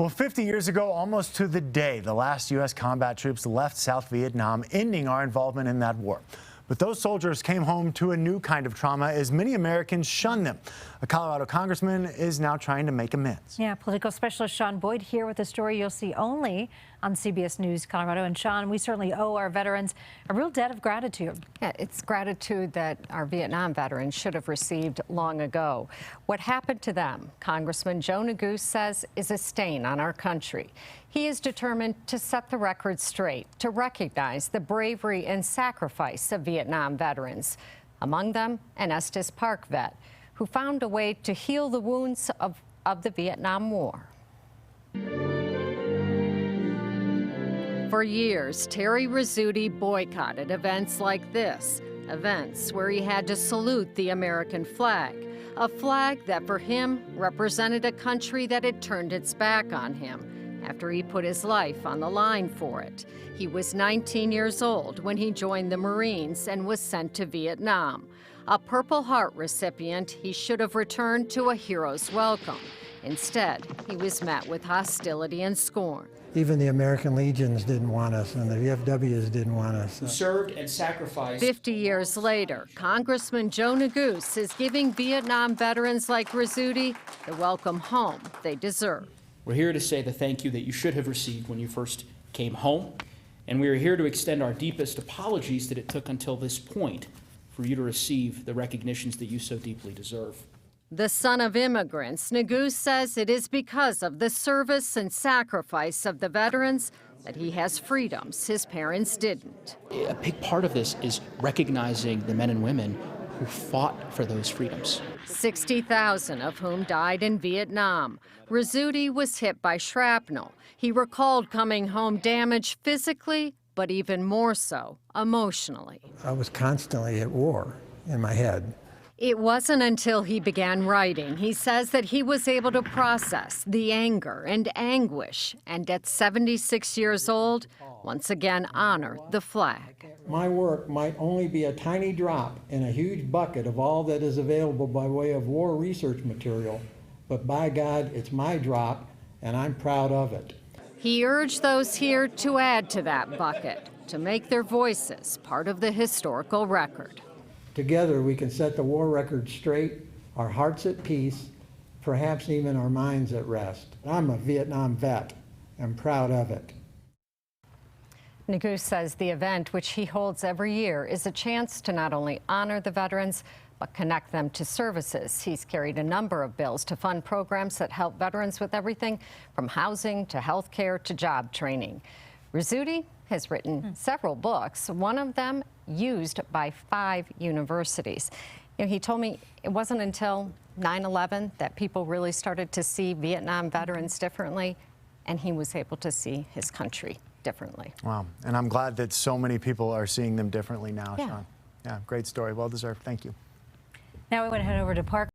Well, 50 years ago, almost to the day, the last U.S. combat troops left South Vietnam, ending our involvement in that war. But those soldiers came home to a new kind of trauma as many Americans shunned them. A Colorado congressman is now trying to make amends. Yeah, political specialist Sean Boyd here with a story you'll see only on CBS News Colorado. And Sean, we certainly owe our veterans a real debt of gratitude. Yeah, it's gratitude that our Vietnam veterans should have received long ago. What happened to them, Congressman Joe Neguse says, is a stain on our country. He is determined to set the record straight, to recognize the bravery and sacrifice of Vietnam veterans. Among them, an Estes Park vet who found a way to heal the wounds of the Vietnam War. For years, Terry Rizzuti boycotted events like this, events where he had to salute the American flag, a flag that for him represented a country that had turned its back on him after he put his life on the line for it. He was 19 years old when he joined the Marines and was sent to Vietnam. A Purple Heart recipient, he should have returned to a hero's welcome. Instead, he was met with hostility and scorn. Even the American Legions didn't want us, and the VFWs didn't want us. Who served and sacrificed. 50 years later, Congressman Joe Neguse is giving Vietnam veterans like Rizzuti the welcome home they deserve. We're here to say the thank you that you should have received when you first came home, and we are here to extend our deepest apologies that it took until this point for you to receive the recognitions that you so deeply deserve. The son of immigrants, Neguse says it is because of the service and sacrifice of the veterans that he has freedoms his parents didn't. A big part of this is recognizing the men and women who fought for those freedoms. 60,000 of whom died in Vietnam. Rizzuti was hit by shrapnel. He recalled coming home damaged physically, but even more so emotionally. I was constantly at war in my head. It wasn't until he began writing, he says, that he was able to process the anger and anguish, and at 76 years old, once again honor the flag. My work might only be a tiny drop in a huge bucket of all that is available by way of war research material, but by God, it's my drop, and I'm proud of it. He urged those here to add to that bucket, to make their voices part of the historical record. Together, we can set the war record straight, our hearts at peace, perhaps even our minds at rest. I'm a Vietnam vet. I'm proud of it. Neguse says the event, which he holds every year, is a chance to not only honor the veterans, but connect them to services. He's carried a number of bills to fund programs that help veterans with everything from housing to health care to job training. Rizzuti has written several books, one of them used by 5 universities. You know, he told me it wasn't until 9/11 that people really started to see Vietnam veterans differently, and he was able to see his country differently. Wow. And I'm glad that so many people are seeing them differently now, Yeah. Sean. Yeah, great story. Well deserved. Thank you. Now we want to head over to Park.